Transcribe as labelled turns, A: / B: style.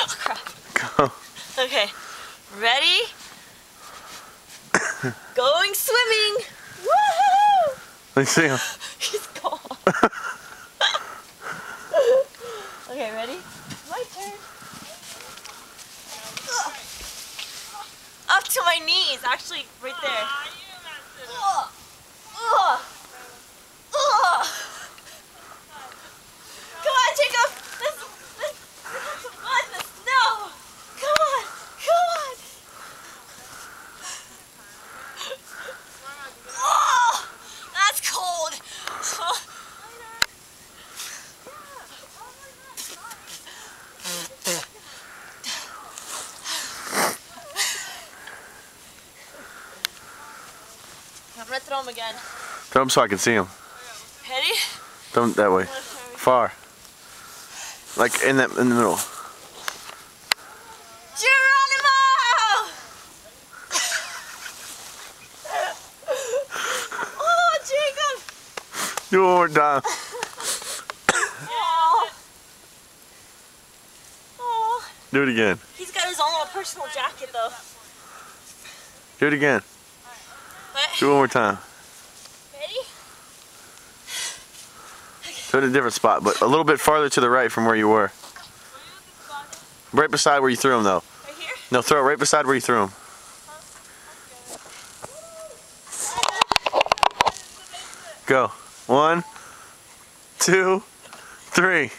A: Oh, crap.
B: Go.
A: Okay. Ready? Going swimming. Woohoo!
B: Let me see him.
A: He's gone. Okay, ready? My turn. Up to my knees, actually, right there. Come on, Jacob. Let's have some fun in the snow. Come on, come on. Oh, that's cold. I'm gonna throw him again.
B: Throw him so I can see him.
A: Ready?
B: Throw him that way. Far. Like in the middle.
A: Geronimo! Oh, Jacob!
B: Do it one more time.
A: Oh. Oh.
B: Do it again.
A: He's got his own little personal jacket, though.
B: Do it again.
A: What?
B: Do it one more time.
A: Ready?
B: Do it in a different spot, but a little bit farther to the right from where you were. Right beside where you threw him, though.
A: Right here?
B: No, throw it right beside where you threw him. Go. 1, 2, 3.